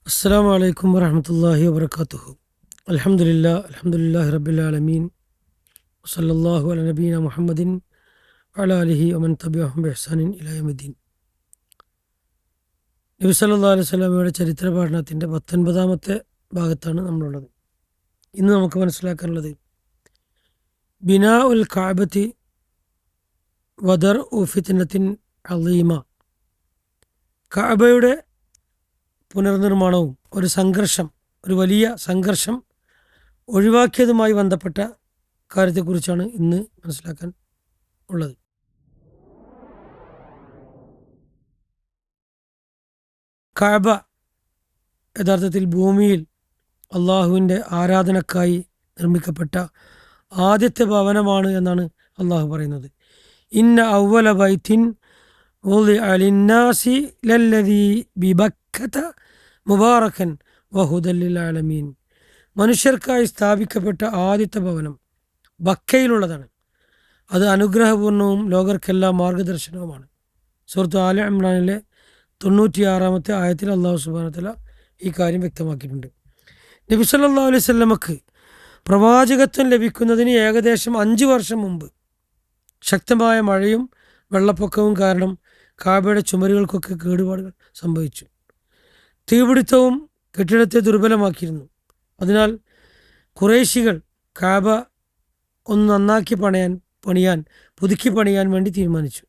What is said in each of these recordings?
അസ്സലാമു അലൈക്കും വറഹ്മത്തുള്ളാഹി വബറകാതുഹു. അൽഹംദുലില്ലാഹി റബ്ബിൽ ആലമീൻ. വസല്ലല്ലാഹു അലാ നബീന മുഹമ്മദിൻ വഅലാ ആലിഹി വമൻ തബിഅഹും ബിഇഹ്സാനിൻ ഇലാ യൗമിദ്ദീൻ. നബി സല്ലല്ലാഹു അലൈഹി വസല്ലമയുടെ ചരിത്ര പഠനത്തിൻ്റെ 19ാമത്തെ ഭാഗത്താണ് നമ്മളുള്ളത്. ഇന്ന് നമുക്ക് മനസ്സിലാക്കാനുള്ളത് ബിനാ ഉൽ കഅബത്തി വദർ ഉ ഫിത്നത്തിൻ അളീമ, കഅബയുടെ പുനർനിർമ്മാണവും ഒരു വലിയ സംഘർഷം ഒഴിവാക്കിയതുമായി ബന്ധപ്പെട്ട കാര്യത്തെക്കുറിച്ചാണ് ഇന്ന് മനസ്സിലാക്കാൻ ഉള്ളത്. കഅബ യഥാർത്ഥത്തിൽ ഭൂമിയിൽ അള്ളാഹുവിൻ്റെ ആരാധനക്കായി നിർമ്മിക്കപ്പെട്ട ആദ്യത്തെ ഭവനമാണ് എന്നാണ് അള്ളാഹു പറയുന്നത്. ഇന്ന അവ്വല ബൈത്തിൻ വുളിഅ ലിന്നാസി ലല്ലദീ ബിബക്കത മുബാറക്കൻ വഹുദൽ ലിൽ ആലമീൻ. മനുഷ്യർക്കായി സ്ഥാപിക്കപ്പെട്ട ആദ്യത്തെ ഭവനം ബക്കയിലുള്ളതാണ്. അത് അനുഗ്രഹപൂർണവും ലോകർക്കെല്ലാം മാർഗദർശനവുമാണ്. സൂറത്ത് ആല ഇമ്രാനിലെ 96-ാമത്തെ ആയത്തിൽ അള്ളാഹു സുബ്ഹാനഹു വ തആല ഈ കാര്യം വ്യക്തമാക്കിയിട്ടുണ്ട്. നബി സല്ലല്ലാഹു അലൈഹി വസല്ലമക്ക് പ്രവാചകത്വം ലഭിക്കുന്നതിന് ഏകദേശം 5 വർഷം മുമ്പ് ശക്തമായ മഴയും വെള്ളപ്പൊക്കവും കാരണം കഅബയുടെ ചുമരുകൾക്കൊക്കെ കേടുപാടുകൾ സംഭവിച്ചു. തീപിടുത്തവും കെട്ടിടത്തെ ദുർബലമാക്കിയിരുന്നു. അതിനാൽ ഖുറൈശികൾ കഅബ ഒന്ന് നന്നാക്കി പുതുക്കി പണിയാൻ വേണ്ടി തീരുമാനിച്ചു.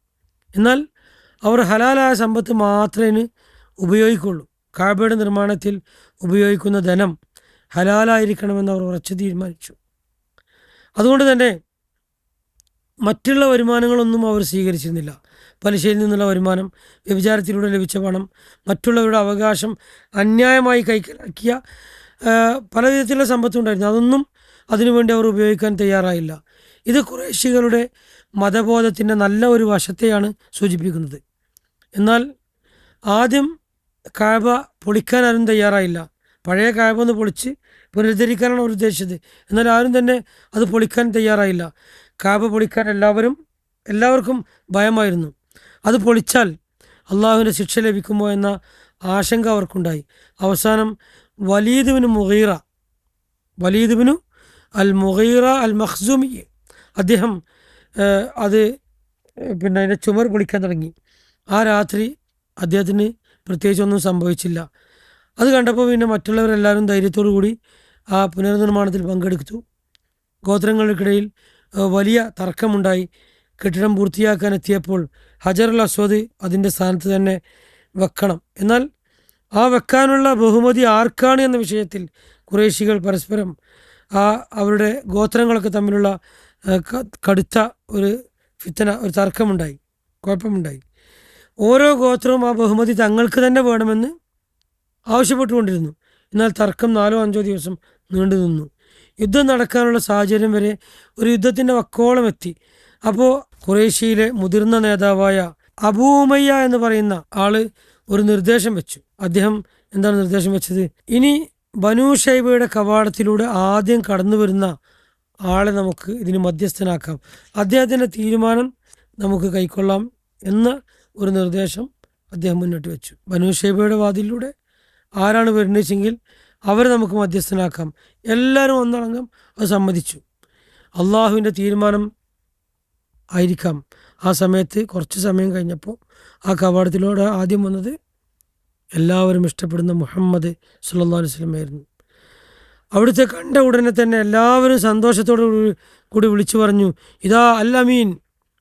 എന്നാൽ അവർ ഹലാലായ സമ്പത്ത് മാത്രമേ ഉപയോഗിക്കുള്ളൂ. കഅബയുടെ നിർമ്മാണത്തിൽ ഉപയോഗിക്കുന്ന ധനം ഹലാലായിരിക്കണമെന്ന് അവർ ഉറച്ചു തീരുമാനിച്ചു. അതുകൊണ്ട് തന്നെ മറ്റുള്ള വരുമാനങ്ങളൊന്നും അവർ സ്വീകരിച്ചിരുന്നില്ല. പലിശയിൽ നിന്നുള്ള വരുമാനം, വ്യഭിചാരത്തിലൂടെ ലഭിച്ച പണം, മറ്റുള്ളവരുടെ അവകാശം അന്യായമായി കൈക്കലാക്കിയ പല വിധത്തിലുള്ള സമ്പത്തുണ്ടായിരുന്നു. അതൊന്നും അതിനുവേണ്ടി അവർ ഉപയോഗിക്കാൻ തയ്യാറായില്ല. ഇത് ഖുറൈശികളുടെ മതബോധത്തിൻ്റെ നല്ല ഒരു വശത്തെയാണ് സൂചിപ്പിക്കുന്നത്. എന്നാൽ ആദ്യം കഅബ പൊളിക്കാൻ ആരും തയ്യാറായില്ല. പഴയ കഅബ ഒന്ന് പൊളിച്ച് പുനരുദ്ധരിക്കാനാണ് അവർ ഉദ്ദേശിച്ചത്. എന്നാൽ ആരും തന്നെ അത് പൊളിക്കാൻ തയ്യാറായില്ല. കഅബ പൊളിക്കാൻ എല്ലാവർക്കും ഭയമായിരുന്നു. അത് പൊളിച്ചാൽ അള്ളാഹുവിൻ്റെ ശിക്ഷ ലഭിക്കുമോ എന്ന ആശങ്ക അവർക്കുണ്ടായി. അവസാനം വലീദ് ബിനു അൽ മുഗീറ അൽ മഖ്സൂമി അദ്ദേഹം അതിൻ്റെ ചുമർ പൊളിക്കാൻ തുടങ്ങി. ആ രാത്രി അദ്ദേഹത്തിന് പ്രത്യേകിച്ചൊന്നും സംഭവിച്ചില്ല. അത് കണ്ടപ്പോൾ പിന്നെ മറ്റുള്ളവരെല്ലാവരും ധൈര്യത്തോടു കൂടി ആ പുനർനിർമ്മാണത്തിൽ പങ്കെടുത്തു. ഗോത്രങ്ങൾക്കിടയിൽ വലിയ തർക്കമുണ്ടായി. കെട്ടിടം പൂർത്തിയാക്കാൻ എത്തിയപ്പോൾ ഹജറുൽ അസ്വദ് അതിൻ്റെ സ്ഥാനത്ത് തന്നെ വെക്കണം. എന്നാൽ ആ വെക്കാനുള്ള ബഹുമതി ആർക്കാണ് എന്ന വിഷയത്തിൽ ഖുറൈശികൾ പരസ്പരം അവരുടെ ഗോത്രങ്ങളൊക്കെ തമ്മിലുള്ള കടുത്ത ഒരു കുഴപ്പമുണ്ടായി. ഓരോ ഗോത്രവും ആ ബഹുമതി തങ്ങൾക്ക് തന്നെ വേണമെന്ന് ആവശ്യപ്പെട്ടുകൊണ്ടിരുന്നു. എന്നാൽ തർക്കം 4-5 ദിവസം നീണ്ടു നിന്നു. യുദ്ധം നടക്കാനുള്ള സാഹചര്യം വരെ ഒരു യുദ്ധത്തിൻ്റെ വക്കോളം എത്തി. അപ്പോൾ ഖുറൈശിയിലെ മുതിർന്ന നേതാവായ അബൂ ഉമയ്യ എന്ന് പറയുന്ന ആള് ഒരു നിർദ്ദേശം വെച്ചു. അദ്ദേഹം എന്താണ് നിർദ്ദേശം വെച്ചത്? ഇനി ബനൂ ഷൈബയുടെ കവാടത്തിലൂടെ ആദ്യം കടന്നു വരുന്ന ആളെ നമുക്ക് ഇതിന് മധ്യസ്ഥനാക്കാം, അദ്ദേഹത്തിൻ്റെ തീരുമാനം നമുക്ക് കൈക്കൊള്ളാം എന്ന ഒരു നിർദ്ദേശം അദ്ദേഹം മുന്നോട്ട് വെച്ചു. ബനൂ ഷൈബയുടെ വാതിലിലൂടെ ആരാണ് വരുന്നതെങ്കിൽ അവരെ നമുക്ക് മധ്യസ്ഥനാക്കാം. എല്ലാവരും ഒന്നടങ്കം അത് സമ്മതിച്ചു. അള്ളാഹുവിൻ്റെ തീരുമാനം ആയിരിക്കാം. ആ സമയത്ത് കുറച്ച് സമയം കഴിഞ്ഞപ്പോൾ ആ കവാടത്തിലൂടെ ആദ്യം വന്നത് എല്ലാവരും ഇഷ്ടപ്പെടുന്ന മുഹമ്മദ് സല്ലല്ലാഹു അലൈഹി വസല്ലം ആയിരുന്നു. അവിടുത്തെ കണ്ട ഉടനെ തന്നെ എല്ലാവരും സന്തോഷത്തോടു കൂടി വിളിച്ചു പറഞ്ഞു, ഇതാ അൽ അമീൻ,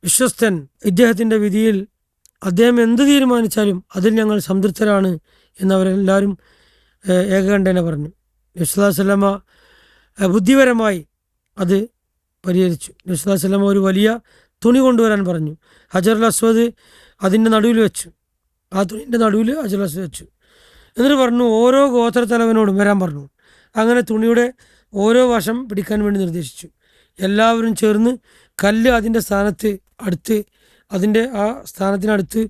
വിശ്വസ്തൻ. ഇദ്ദേഹത്തിൻ്റെ വിധിയിൽ അദ്ദേഹം എന്ത് തീരുമാനിച്ചാലും അതിൽ ഞങ്ങൾ സംതൃപ്തരാണ് എന്നവരെല്ലാവരും ഏകകണ്ഠേന പറഞ്ഞു. നബി സല്ലല്ലാഹു അലൈഹി വസല്ലമ ബുദ്ധിപരമായി അത് പരിഹരിച്ചു. നബി സല്ലല്ലാഹു അലൈഹി വസല്ലമ ഒരു വലിയ തുണി കൊണ്ടുവരാൻ പറഞ്ഞു. ഹജറുൽ അസ്വദ് അതിൻ്റെ നടുവിൽ വെച്ചു. ആ തുണിൻ്റെ നടുവിൽ ഹജറുൽ അസ്വദ് വെച്ചു. എന്നിട്ട് പറഞ്ഞു, ഓരോ ഗോത്രത്തലവനോടും വരാൻ പറഞ്ഞു. അങ്ങനെ തുണിയുടെ ഓരോ വശം പിടിക്കാൻ വേണ്ടി നിർദ്ദേശിച്ചു. എല്ലാവരും ചേർന്ന് കല്ല് അതിൻ്റെ സ്ഥാനത്തിനടുത്ത്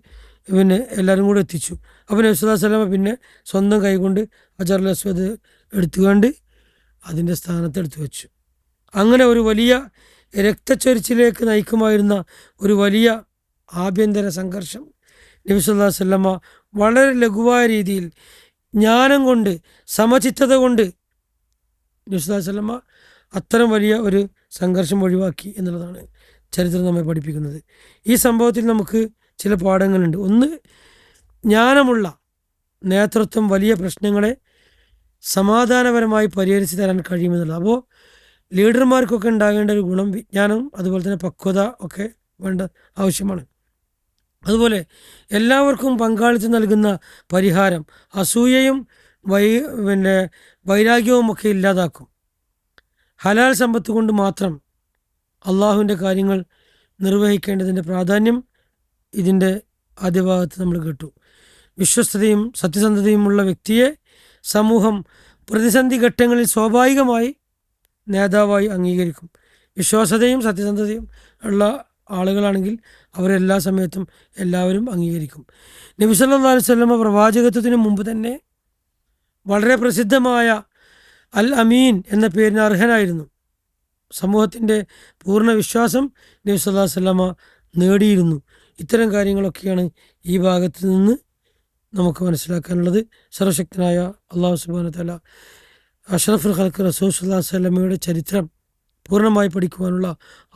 എല്ലാവരും കൂടെ എത്തിച്ചു. അപ്പോൾ നബി സല്ലല്ലാഹു അലൈഹി വസല്ലമ പിന്നെ സ്വന്തം കൈകൊണ്ട് ഹജറുൽ അസ്വദ് എടുത്തുകൊണ്ട് അതിൻ്റെ സ്ഥാനത്തെടുത്ത് വെച്ചു. അങ്ങനെ ഒരു വലിയ രക്തച്ചൊരിച്ചിലേക്ക് നയിക്കുമായിരുന്ന ഒരു വലിയ ആഭ്യന്തര സംഘർഷം നബി സല്ലല്ലാഹു അലൈഹി വസല്ലമ വളരെ ലഘുവായ രീതിയിൽ ജ്ഞാനം കൊണ്ട് സമചിത്തത കൊണ്ട് നബി സല്ലല്ലാഹു അലൈഹി വസല്ലമ അത്തരം വലിയ ഒരു സംഘർഷം ഒഴിവാക്കി എന്നുള്ളതാണ് ചരിത്രം നമ്മെ പഠിപ്പിക്കുന്നത്. ഈ സംഭവത്തിൽ നമുക്ക് ചില പാഠങ്ങളുണ്ട്. ഒന്ന്, ജ്ഞാനമുള്ള നേതൃത്വം വലിയ പ്രശ്നങ്ങളെ സമാധാനപരമായി പരിഹരിച്ച് തരാൻ കഴിയുമെന്നുള്ളത്. അപ്പോൾ ലീഡർമാർക്കൊക്കെ ഉണ്ടാകേണ്ട ഒരു ഗുണം വിജ്ഞാനം, അതുപോലെ തന്നെ പക്വത ഒക്കെ വേണ്ട ആവശ്യമാണ്. അതുപോലെ എല്ലാവർക്കും പങ്കാളിത്തം നൽകുന്ന പരിഹാരം അസൂയയും പിന്നെ വൈരാഗ്യവും ഒക്കെ ഇല്ലാതാക്കും. ഹലാൽ സമ്പത്ത് കൊണ്ട് മാത്രം അള്ളാഹുവിൻ്റെ കാര്യങ്ങൾ നിർവഹിക്കേണ്ടതിൻ്റെ പ്രാധാന്യം ഇതിൻ്റെ ആദ്യ ഭാഗത്ത് നമ്മൾ കേട്ടു. വിശ്വസ്തതയും സത്യസന്ധതയുമുള്ള വ്യക്തിയെ സമൂഹം പ്രതിസന്ധി ഘട്ടങ്ങളിൽ സ്വാഭാവികമായി നേതാവായി അംഗീകരിക്കും. വിശ്വാസ്യതയും സത്യസന്ധതയും ഉള്ള ആളുകളാണെങ്കിൽ അവരെല്ലാ സമയത്തും എല്ലാവരും അംഗീകരിക്കും. നബി സല്ലല്ലാഹു അലൈഹി വസല്ലമ പ്രവാചകത്വത്തിന് മുമ്പ് തന്നെ വളരെ പ്രസിദ്ധമായ അൽ അമീൻ എന്ന പേരിന് അർഹനായിരുന്നു. സമൂഹത്തിൻ്റെ പൂർണ്ണ വിശ്വാസം നബി സല്ലല്ലാഹു അലൈഹി വസല്ലമ നേടിയിരുന്നു. ഇത്തരം കാര്യങ്ങളൊക്കെയാണ് ഈ ഭാഗത്ത് നിന്ന് നമുക്ക് മനസ്സിലാക്കാനുള്ളത്. സർവശക്തനായ അല്ലാഹു സുബ്ഹാനഹു വ തആല അഷ്റഫുൽ ഖൽഖ് റസൂൽ സല്ലല്ലാഹു അലൈഹി വസല്ലമയുടെ ചരിത്രം പൂർണ്ണമായി പഠിക്കുവാനുള്ള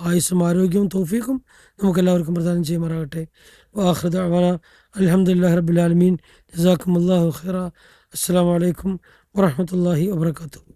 ആയുസ്സും ആരോഗ്യവും തൗഫീഖും നമുക്കെല്ലാവർക്കും പ്രദാനം ചെയ്യുമാറാകട്ടെ. വആഖിറു ദഅ്വാനാ അൽഹംദുലില്ലാഹി റബ്ബിൽ ആലമീൻ. ജസാക്കുമുല്ലാഹു ഖൈറ. അസ്സലാമു അലൈക്കും വറഹ്മത്തുള്ളാഹി വബറകാതുഹു.